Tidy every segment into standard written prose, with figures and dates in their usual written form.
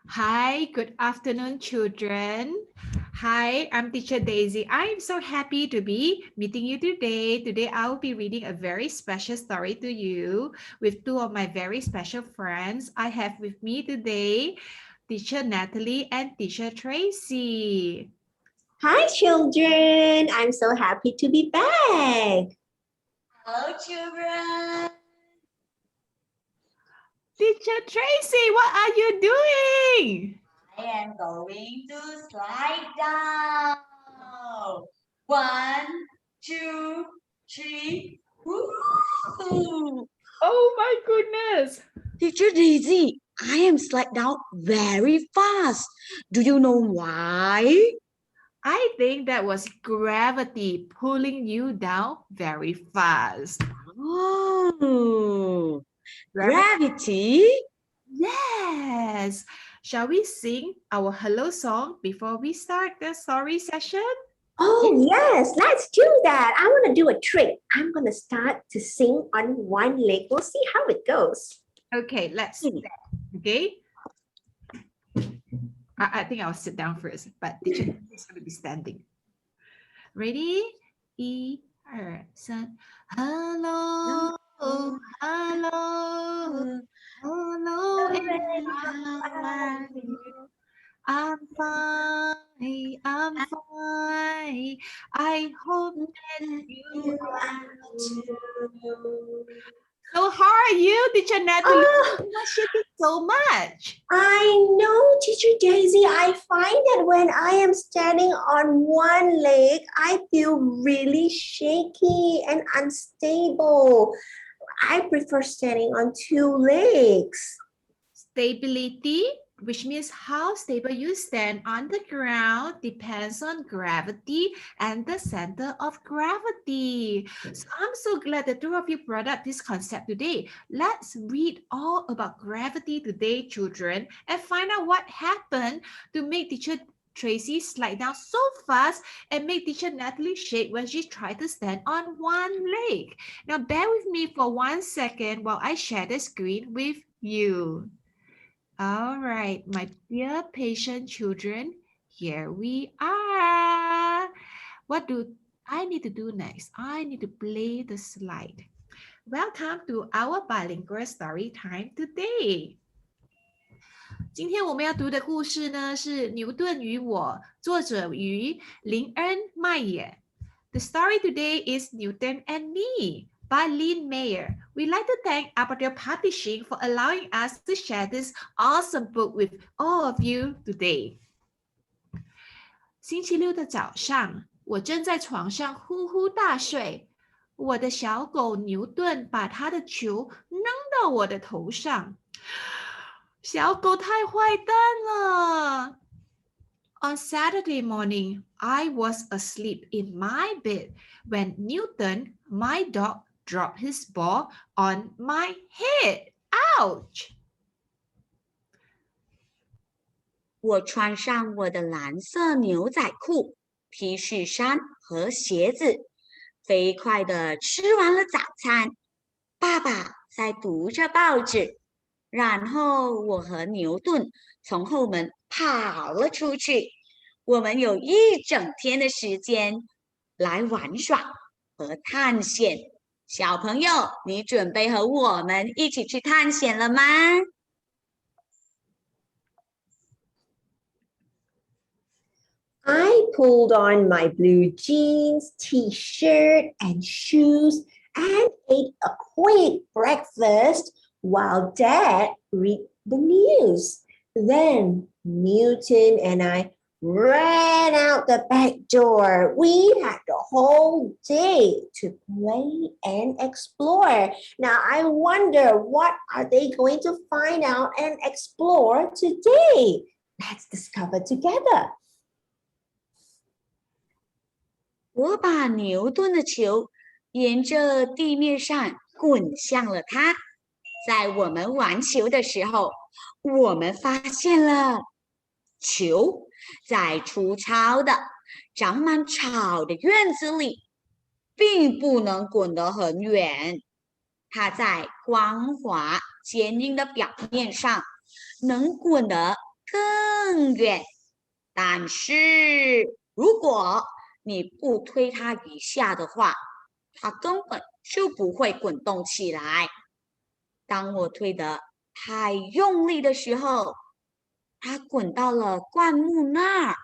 Hi, good afternoon, children. Hi, I'm Teacher Daisy. I'm so happy to be meeting you today. Today, I will be reading a very special story to you with two of my very special friends. I have with me today Teacher Natalie and Teacher Tracy. Hi, children. I'm so happy to be back. Hello, children. Teacher Tracy, what are you doing? I am going to slide down. 1, 2, 3. Woo! Oh my goodness. Teacher Daisy, I am slide down very fast. Do you know why? I think that was gravity pulling you down very fast. Oh, gravity? Yes. Shall we sing our hello song before we start the story session? Oh, yes, let's do that. I want to do a trick. I'm going to start to sing on one leg. We'll see how it goes. Okay, let's start. Okay. I think I'll sit down first, but teacher is going to be standing. Ready? 1, 2, 3. Hello, hello, hello, I'm fine, I'm fine. I hope that you are too. So how are you, Teacher Natalie? Why shaking so much? I know, Teacher Daisy. I find that when I am standing on one leg, I feel really shaky and unstable. I prefer standing on two legs. Stability, which means how stable you stand on the ground, depends on gravity and the center of gravity. So I'm so glad the two of you brought up this concept today. Let's read all about gravity today, children, and find out what happened to make teacher Tracy slide down so fast and make teacher Natalie shake when she tried to stand on one leg. Now bear with me for 1 second while I share the screen with you. All right, my dear patient children, here we are. What do I need to do next? I need to play the slide. Welcome to our bilingual story time today. 今天我们要读的故事呢是牛顿与我，作者于林恩麦也。The story today is Newton and Me by Lynne Meyer. We'd like to thank Arbordale Publishing for allowing us to share this awesome book with all of you today. 星期六的早上，我正在床上呼呼大睡。我的小狗牛顿把他的球扔到我的头上。小狗太坏蛋了。On Saturday morning, I was asleep in my bed when Newton, my dog, dropped his ball on my head. Ouch! 我穿上我的蓝色牛仔裤、皮恤衫和鞋子，飞快地吃完了早餐。爸爸在读着报纸，然后我和牛顿从后门跑了出去。我们有一整天的时间来玩耍和探险。小朋友，你准备和我们一起去探险了吗？ I pulled on my blue jeans, t-shirt, and shoes and ate a quick breakfast while Dad read the news. Then Newton and I ran out the back door. We had the whole day to play and explore. Now I wonder, what are they going to find out and explore today? Let's discover together. 我把牛顿的球沿着地面上滚向了他。在我们玩球的时候，我们发现了球在粗糙的、长满草的院子里，并不能滚得很远。它在光滑、坚硬的表面上能滚得更远。但是如果你不推它一下的话，它根本就不会滚动起来。当我推得太用力的时候，它滚到了灌木那儿。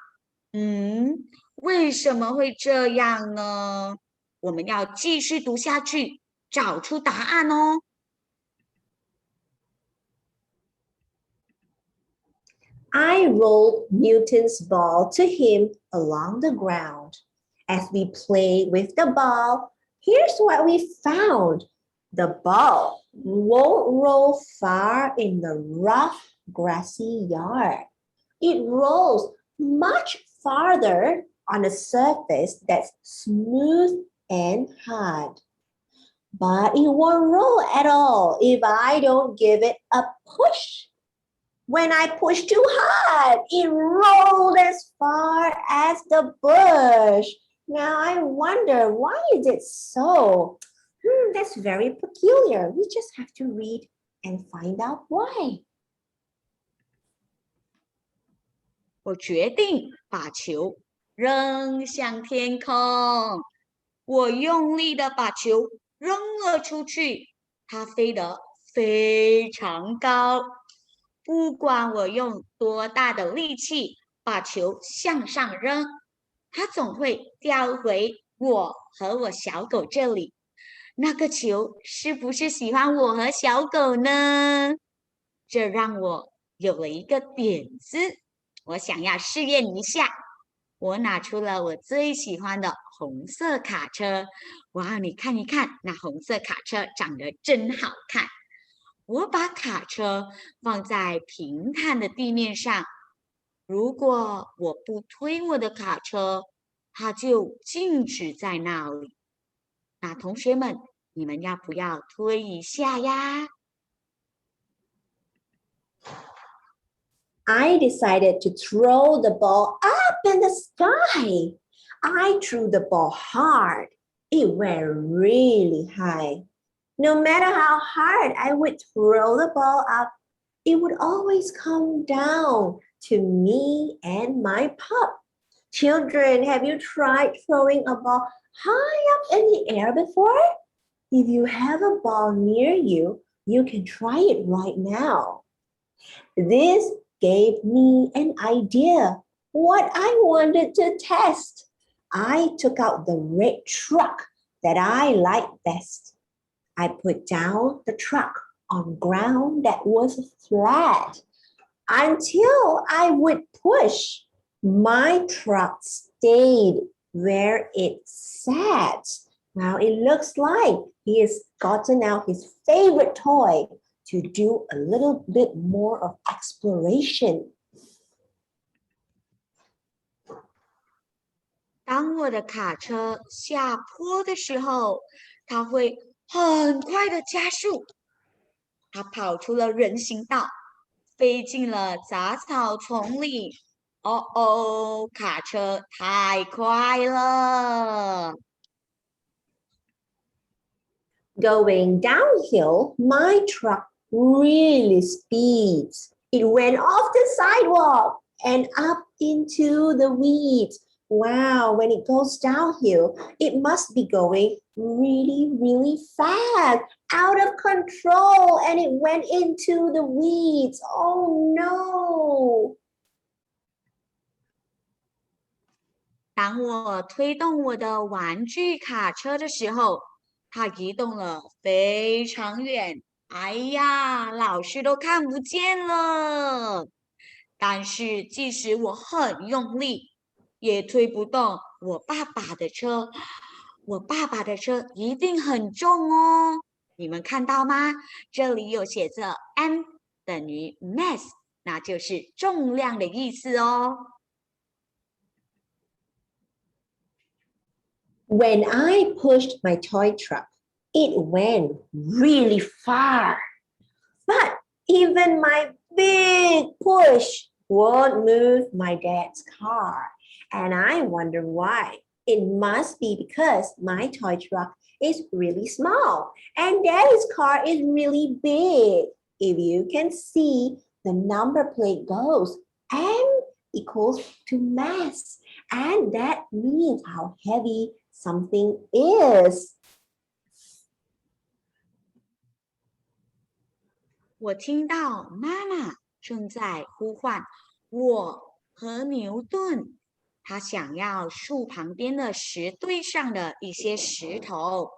为什么会这样呢？我们要继续读下去，找出答案哦。I rolled Newton's ball to him along the ground. As we played with the ball, here's what we found. The ball won't roll far in the rough, grassy yard. It rolls much farther on a surface that's smooth and hard. But it won't roll at all if I don't give it a push. When I pushed too hard, it rolled as far as the bush. Now I wonder, why is it so? That's very peculiar. We just have to read and find out why. 我决定把球扔向天空。我用力的把球扔了出去，它飞得非常高。不管我用多大的力气把球向上扔，它总会掉回我和我小狗这里。那个球是不是喜欢我和小狗呢？这让我有了一个点子，我想要试验一下。我拿出了我最喜欢的红色卡车。哇，你看一看，那红色卡车长得真好看。我把卡车放在平坦的地面上，如果我不推我的卡车，它就静止在那里。那同学们，你们要不要推一下呀？ I decided to throw the ball up in the sky. I threw the ball hard. It went really high. No matter how hard I would throw the ball up, it would always come down to me and my pup. Children, have you tried throwing a ball high up in the air before? If you have a ball near you, you can try it right now. This gave me an idea what I wanted to test. I took out the red truck that I liked best. I put down the truck on ground that was flat. Until I would push, my truck stayed where it sat. Now it looks like he has gotten out his favorite toy to do a little bit more of exploration. 当我的卡车下坡的时候，它会很快的加速。它跑出了人行道，飞进了杂草丛里。哦，卡车太快了！ Going downhill, my truck really speeds. It went off the sidewalk and up into the weeds. Wow, when it goes downhill, it must be going really, really fast, out of control, and it went into the weeds. Oh no! 当我推动我的玩具卡车的时候，它移动了非常远。哎呀，老师都看不见了。但是即使我很用力，也推不动我爸爸的车。我爸爸的车一定很重哦。你们看到吗？这里有写着 M 等于 mass， 那就是重量的意思哦。When I pushed my toy truck, it went really far. But even my big push won't move my dad's car. And I wonder why. It must be because my toy truck is really small and daddy's car is really big. If you can see, the number plate goes M equals to mass. And that means how heavy something is. 我听到妈妈正在呼唤我和牛顿，他想要树旁边的石堆上的一些石头。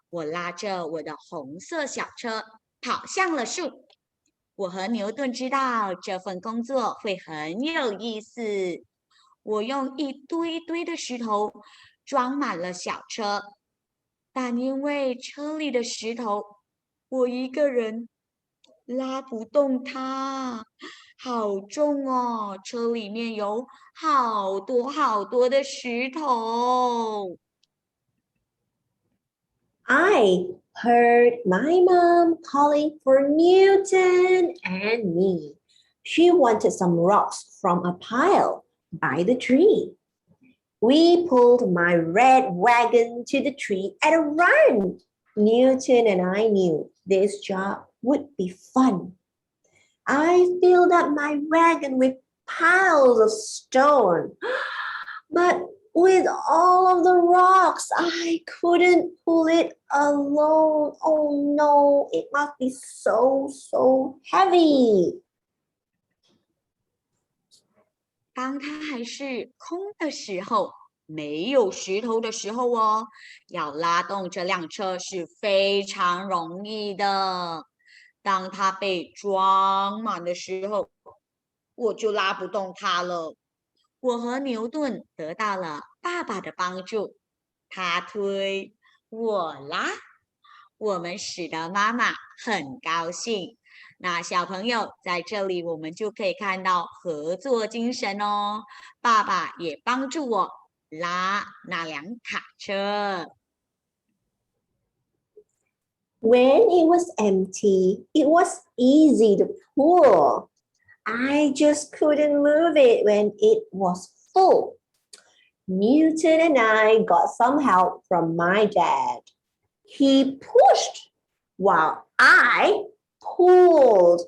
我拉着我的红色小车跑向了树。我和牛顿知道这份工作会很有意思。我用一堆堆的石头装满了小车，但因为车里的石头，我一个人拉不动它，好重哦！车里面有好多好多的石头。I heard my mom calling for Newton and me. She wanted some rocks from a pile by the tree. We pulled my red wagon to the tree at a run. Newton and I knew this job would be fun. I filled up my wagon with piles of stone, but with all of the rocks, I couldn't pull it alone. Oh no, it must be so heavy. 当它还是空的时候，没有石头的时候哦，要拉动这辆车是非常容易的。当它被装满的时候，我就拉不动它了。我和牛顿得到了爸爸的帮助，他推，我拉，我们使得妈妈很高兴。那小朋友在这里，我们就可以看到合作精神哦。爸爸也帮助我拉那辆卡车。When it was empty, it was easy to pull. I just couldn't move it when it was full. Newton and I got some help from my dad. He pushed while I pulled.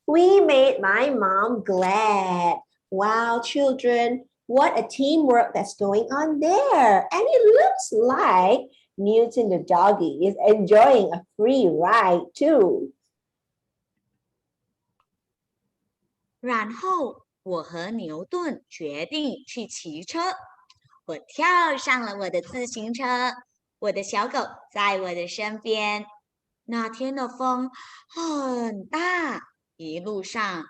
We made my mom glad. Wow, children, what a teamwork that's going on there. And it looks like Newton the doggy is enjoying a free ride too. 然后我和牛顿决定去骑车。我跳上了我的自行车，我的小狗在我的身边。那天的风很大，一路上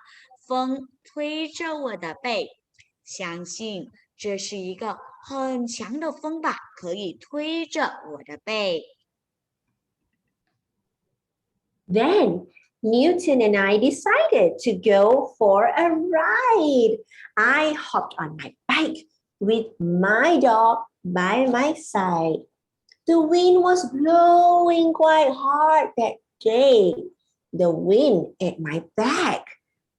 风推着我的背，相信这是一个很强的风吧，可以推着我的背。Then Newton and I decided to go for a ride. I hopped on my bike with my dog by my side. The wind was blowing quite hard that day. The wind at my back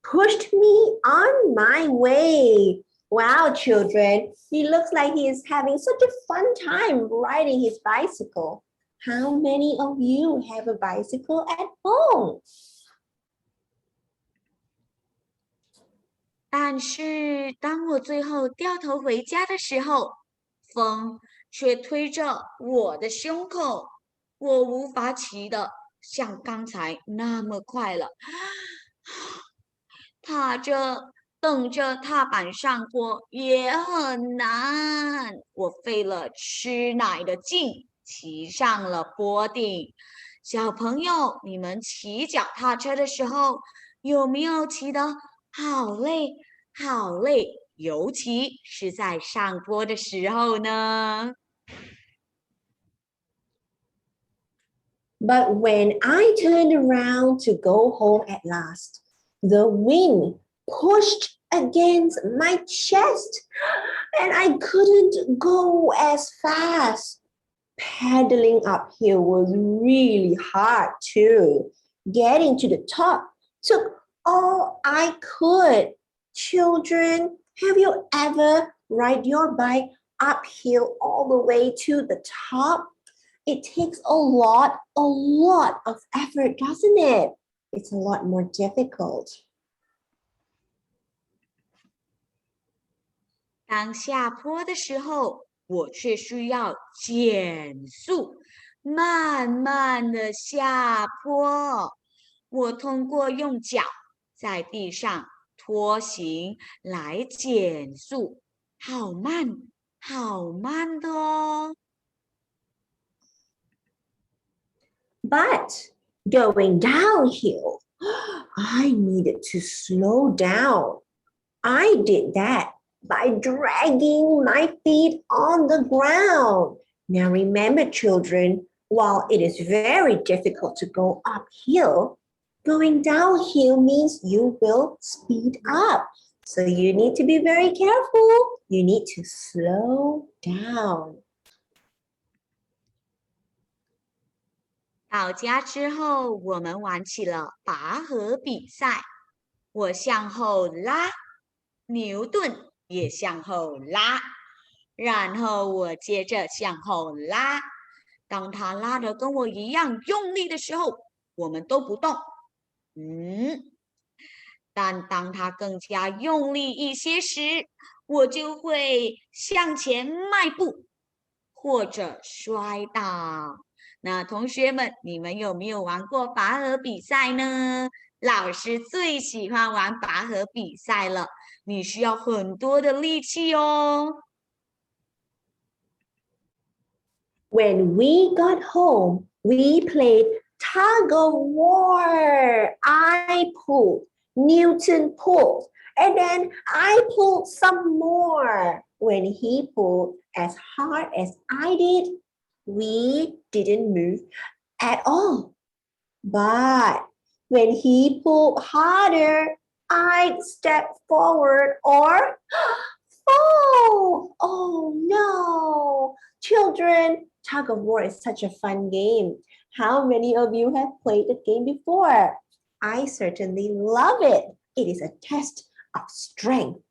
pushed me on my way. Wow, children, he looks like he is having such a fun time riding his bicycle. How many of you have a bicycle at home? 但是当我最后掉头回家的时候，风却推着我的胸口，我无法骑得像刚才那么快了。踏着蹬着踏板上坡也很难，我费了吃奶的劲，骑上了坡顶。小朋友，你们骑脚踏车的时候，有没有骑得好累好累？尤其是在上坡的时候呢？ But when I turned around to go home at last, the wind pushed against my chest and I couldn't go as fast. Paddling uphill was really hard too. Getting to the top took all I could. Children, have you ever ride your bike uphill all the way to the top? It takes a lot of effort, doesn't it? It's a lot more difficult. 当下坡的时候，我却需要减速，慢慢的下坡。我通过用脚在地上拖行来减速，好慢，好慢的哦。But going downhill, I needed to slow down. I did that by dragging my feet on the ground. Now remember, children, while it is very difficult to go uphill, going downhill means you will speed up. So you need to be very careful. You need to slow down. 到家之后，我们玩起了拔河比赛。我向后拉，牛顿也向后拉，然后我接着向后拉。当他拉的跟我一样用力的时候，我们都不动。但当他更加用力一些时，我就会向前迈步，或者摔倒。那同学们，你们有没有玩过拔河比赛呢？老师最喜欢玩拔河比赛了，你需要很多的力气哦。When we got home, we played tug of war. I pulled, Newton pulled, and then I pulled some more. When he pulled as hard as I did, we didn't move at all. But when he pulled harder, I'd step forward or fall. Oh no. Children, tug of war is such a fun game. How many of you have played the game before? I certainly love it. It is a test of strength.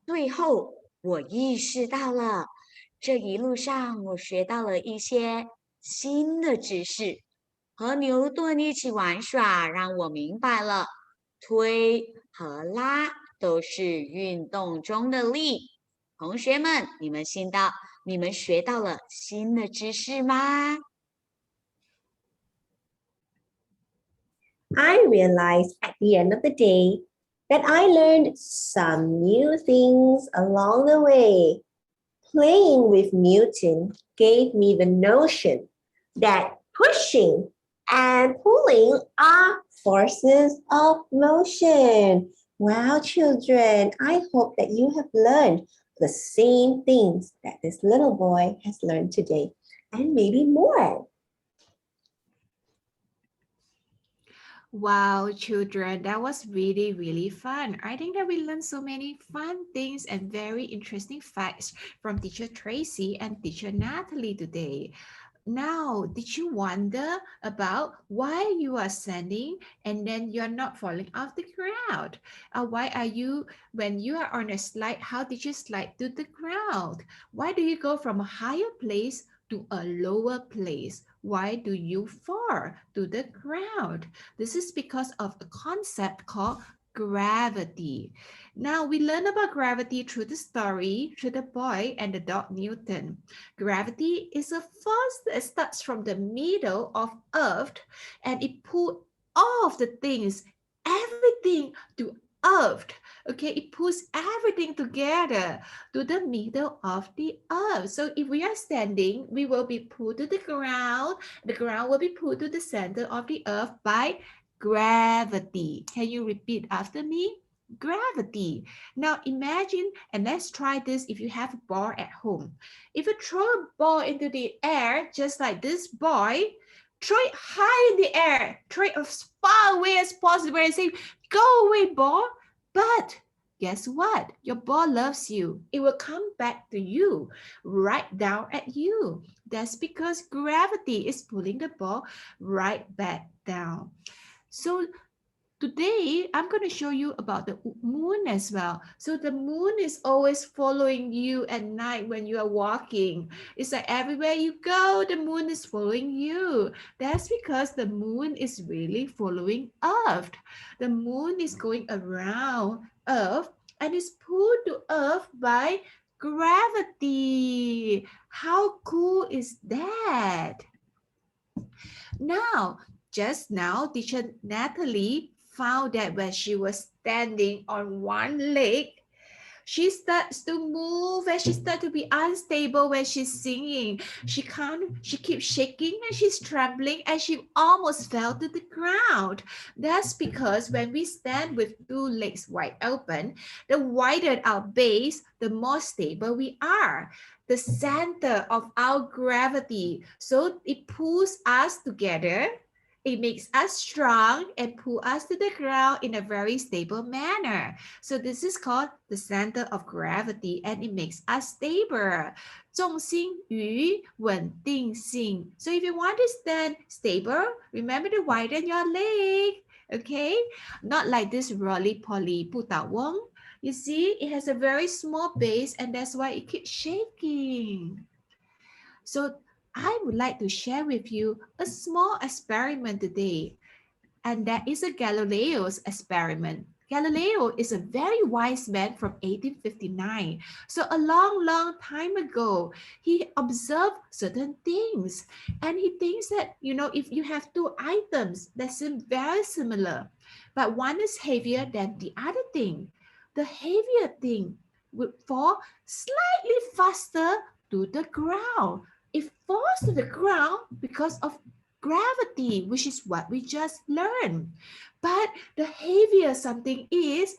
最后，我意识到了，这一路上我学到了一些新的知识，和牛顿一起玩耍，让我明白了推和拉都是运动中的力。同学们，你们学到了新的知识吗？ I realized at the end of the day that I learned some new things along the way. Playing with Newton gave me the notion that pushing and pulling are forces of motion. Wow, children, I hope that you have learned the same things that this little boy has learned today, and maybe more. Wow, children, that was really, really fun. I think that we learned so many fun things and very interesting facts from teacher Tracy and teacher Natalie today. Now, did you wonder about why you are standing and then you're not falling off the ground? Why are you, when you are on a slide, how did you slide to the ground? Why do you go from a higher place to a lower place? Why do you fall to the ground? This is because of a concept called gravity. Now we learn about gravity through the story, through the boy and the dog Newton. Gravity is a force that starts from the middle of Earth and it pulls all of the things, everything to Earth. Okay, it pulls everything together to the middle of the Earth. So if we are standing, we will be pulled to the ground. The ground will be pulled to the center of the Earth by gravity. Can you repeat after me? Gravity. Now imagine, and let's try this if you have a ball at home. If you throw a ball into the air, just like this boy, throw it high in the air, throw it as far away as possible and say, go away, ball. But guess what? Your ball loves you. It will come back to you, right down at you. That's because gravity is pulling the ball right back down. So Today, I'm going to show you about the moon as well. So the moon is always following you at night when you are walking. It's like everywhere you go, the moon is following you. That's because the moon is really following Earth. The moon is going around Earth and is pulled to Earth by gravity. How cool is that? Now, just now, teacher Natalie found that when she was standing on one leg, she starts to move and she starts to be unstable when she's singing. She keeps shaking and she's trembling and she almost fell to the ground. That's because when we stand with two legs wide open, the wider our base, the more stable we are. The center of our gravity. So it pulls us together. It makes us strong and pull us to the ground in a very stable manner. So this is called the center of gravity and it makes us stable. 重心与稳定性. So if you want to stand stable, remember to widen your leg. Okay? Not like this roly-poly 不倒翁. You see, it has a very small base and that's why it keeps shaking. So I would like to share with you a small experiment today, and that is a Galileo's experiment. Galileo is a very wise man from 1859. So a long time ago, he observed certain things, and he thinks that, if you have two items that seem very similar, but one is heavier than the other thing, the heavier thing would fall slightly faster to the ground. It falls to the ground because of gravity, which is what we just learned. But the heavier something is,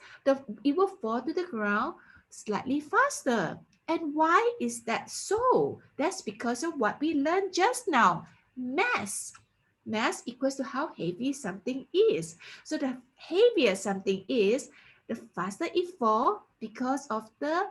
it will fall to the ground slightly faster. And why is that so? That's because of what we learned just now, mass. Mass equals to how heavy something is. So the heavier something is, the faster it falls because of the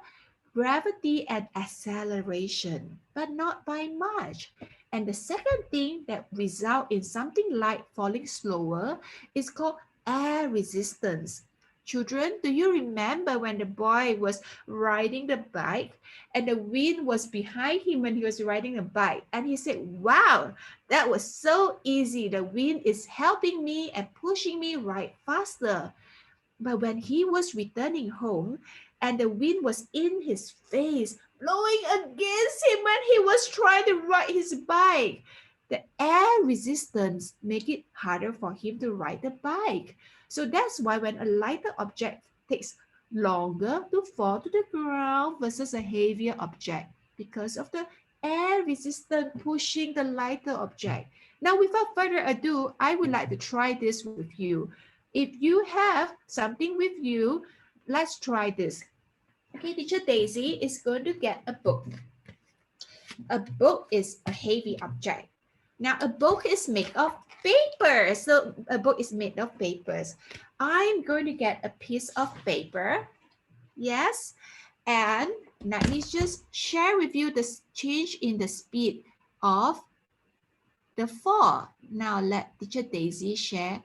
gravity and acceleration, but not by much. And the second thing that results in something light falling slower is called air resistance. Children, do you remember when the boy was riding the bike and the wind was behind him when he was riding the bike? And he said, wow, that was so easy. The wind is helping me and pushing me right faster. But when he was returning home and the wind was in his face, blowing against him when he was trying to ride his bike, the air resistance made it harder for him to ride the bike. So that's why when a lighter object takes longer to fall to the ground versus a heavier object, because of the air resistance pushing the lighter object. Now, without further ado, I would like to try this with you. If you have something with you, let's try this. Okay, teacher Daisy is going to get a book. A book is a heavy object. Now, a book is made of paper. So a book is made of papers. I'm going to get a piece of paper. Yes. And let me just share with you the change in the speed of the fall. Now, let teacher Daisy share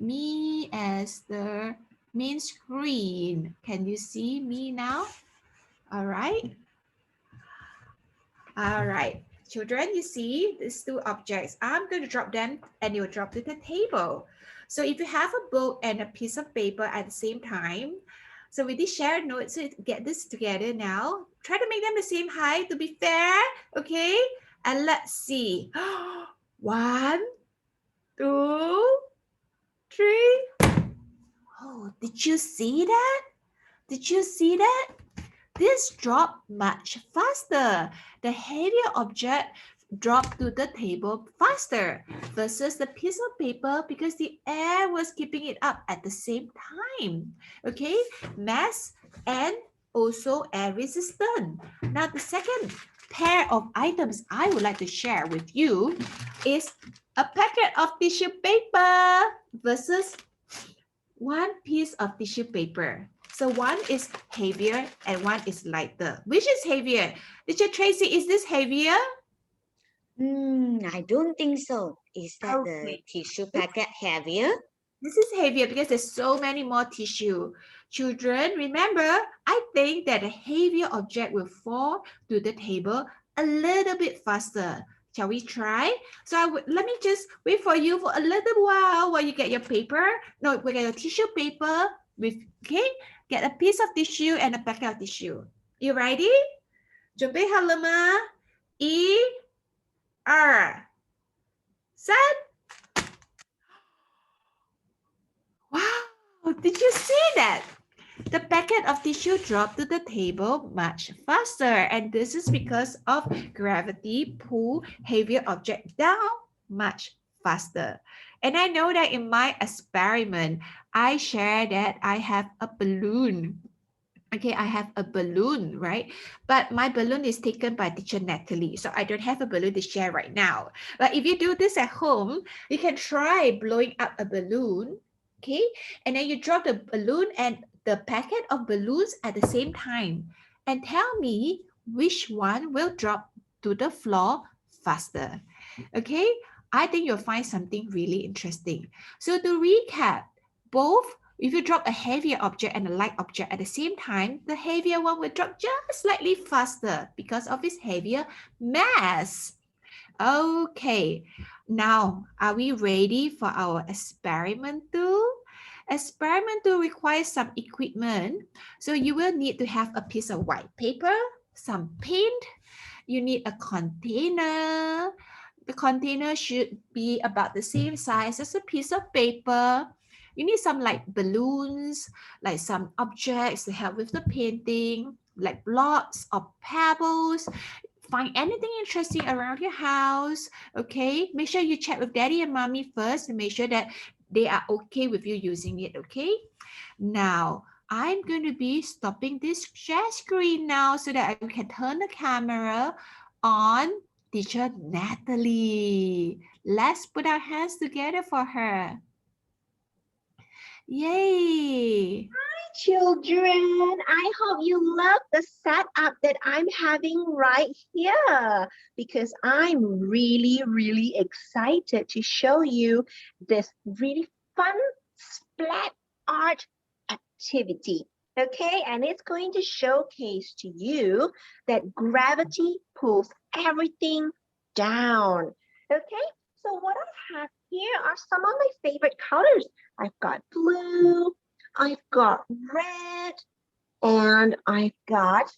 me as the main screen. Can you see me now? All right. All right. Children, you see these two objects. I'm going to drop them and you'll drop to the table. So if you have a book and a piece of paper at the same time, so we did share notes to get this together now. Try to make them the same height to be fair, okay? And let's see. 1, 2, 3. Oh, did you see that? Did you see that? This dropped much faster. The heavier object dropped to the table faster versus the piece of paper because the air was keeping it up at the same time. Okay, mass and also air resistant. Now the second pair of items I would like to share with you is a packet of tissue paper versus one piece of tissue paper. So one is heavier and one is lighter. Which is heavier? Teacher Tracy, is this heavier? I don't think so. Is that the tissue packet heavier? This is heavier because there's so many more tissue. Children, remember, I think that a heavier object will fall to the table a little bit faster. Shall we try? So let me just wait for you for a little while you get your paper. No, we get your tissue paper. Okay, get a piece of tissue and a packet of tissue. You ready? 准备好了吗？一、二、三。Wow, did you see that? The packet of tissue dropped to the table much faster, and this is because of gravity pull heavier object down much faster. And I know that in my experiment, I share that I have a balloon. Okay, I have a balloon, right? But my balloon is taken by teacher Natalie, so I don't have a balloon to share right now. But if you do this at home, you can try blowing up a balloon, okay? And then you drop the balloon and the packet of balloons at the same time. And tell me which one will drop to the floor faster, okay? I think you'll find something really interesting. So to recap, both if you drop a heavier object and a light object at the same time, the heavier one will drop just slightly faster because of its heavier mass. Okay, now are we ready for our experiment tool? Experiment tool requires some equipment. So you will need to have a piece of white paper, some paint. You need a container. The container should be about the same size as a piece of paper. You need some like balloons, like some objects to help with the painting, like blocks or pebbles. Find anything interesting around your house, okay? Make sure you check with daddy and mommy first and make sure that they are okay with you using it, okay? Now, I'm going to be stopping this share screen now so that I can turn the camera on teacher Natalie. Let's put our hands together for her. Yay! Hi, children. I hope you love the setup that I'm having right here because I'm really, really excited to show you this really fun splat art activity. Okay, and it's going to showcase to you that gravity pulls everything down. Okay, so what I have here are some of my favorite colors. I've got blue, I've got red, and I've got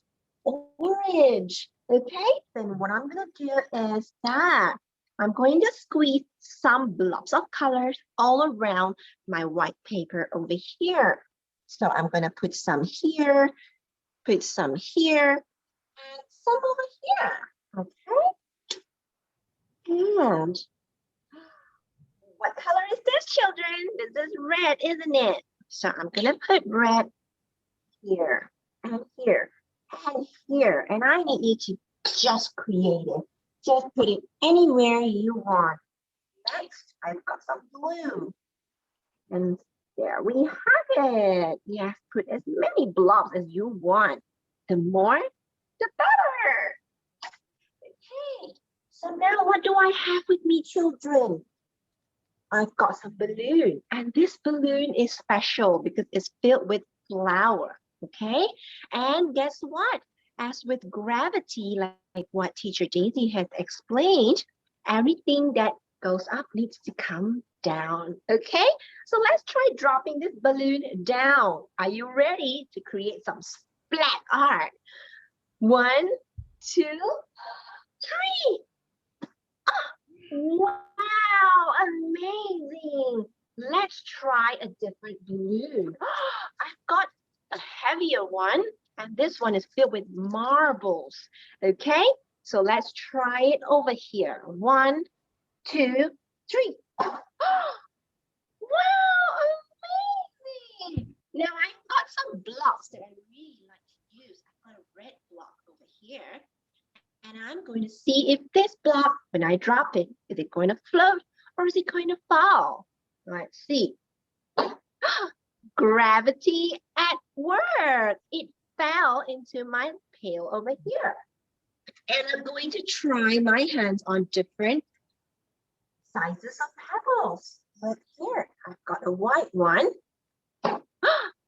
orange. Okay, then what I'm going to do is that I'm going to squeeze some blobs of colors all around my white paper over here. So I'm going to put some here, put some here, and some over here. Okay. And what color is this, children? This is red, isn't it? So I'm going to put red here and here and here. And I need you to just create it. Just put it anywhere you want. Next, I've got some blue. And there we have it. Yes, put as many blobs as you want. The more, the better. Okay, so now what do I have with me, children? I've got some balloon, and this balloon is special because it's filled with flour, okay? And guess what? As with gravity, like what teacher Daisy has explained, everything that goes up needs to come down, okay? So let's try dropping this balloon down. Are you ready to create some splat art? 1, 2, 3. Wow, amazing. Let's try a different balloon. I've got a heavier one, and this one is filled with marbles. Okay, so let's try it over here. 1, 2, 3. Wow, amazing. Now I've got some blocks that I really like to use. I've got a red block over here. And I'm going to see if this block, when I drop it, is it going to float or is it going to fall? Let's see. Gravity at work. It fell into my pail over here. And I'm going to try my hands on different sizes of pebbles. Look here, I've got a white one.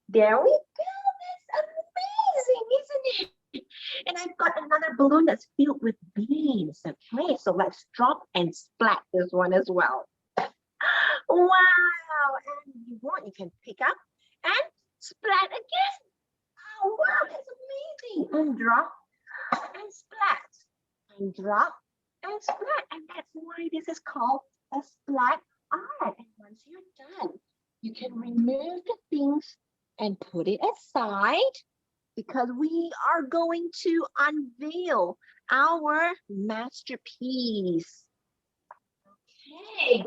There we go. That's amazing, isn't it? And I've got another balloon that's filled with beans. Okay, so let's drop and splat this one as well. Wow, and you want, you can pick up and splat again. Oh, wow, that's amazing. And drop and splat. And drop and splat. And that's why this is called a splat art. And once you're done, you can remove the things and put it aside because we are going to unveil our masterpiece. Okay.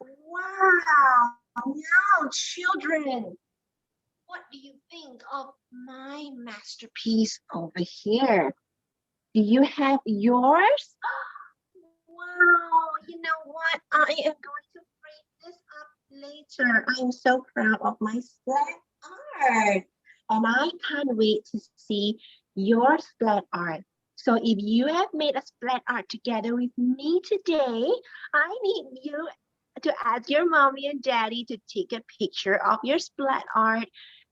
Wow. Now, children, what do you think of my masterpiece over here? Do you have yours? Wow, you know what? I am going to frame this up later. I'm so proud of my splat art. And I can't wait to see your splat art. So if you have made a splat art together with me today, I need you to ask your mommy and daddy to take a picture of your splat art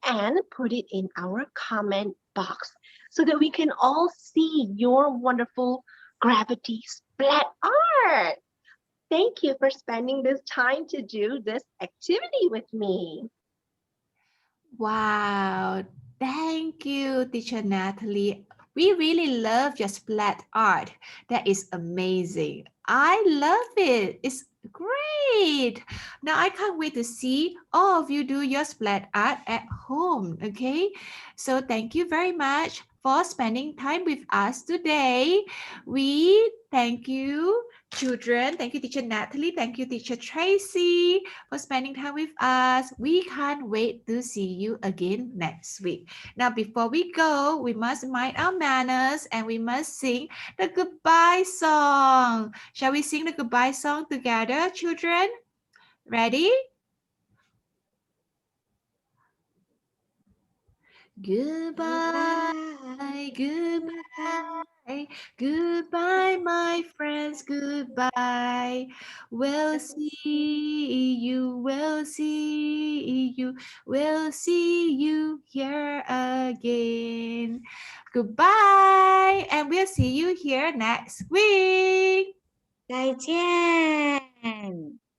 and put it in our comment box so that we can all see your wonderful gravity splat art. Thank you for spending this time to do this activity with me. Wow, thank you, Teacher Natalie. We really love your splat art. That is amazing. I love it. It's great. Now I can't wait to see all of you do your splat art at home. Okay, so thank you very much for spending time with us today. We thank you, children. Thank you, Teacher Natalie. Thank you, Teacher Tracy, for spending time with us. We can't wait to see you again next week. Now, before we go, we must mind our manners and we must sing the goodbye song. Shall we sing the goodbye song together, children? Ready? Goodbye, goodbye, goodbye, my friends, goodbye. We'll see you, we'll see you, we'll see you here again. Goodbye, and we'll see you here next week. 再见。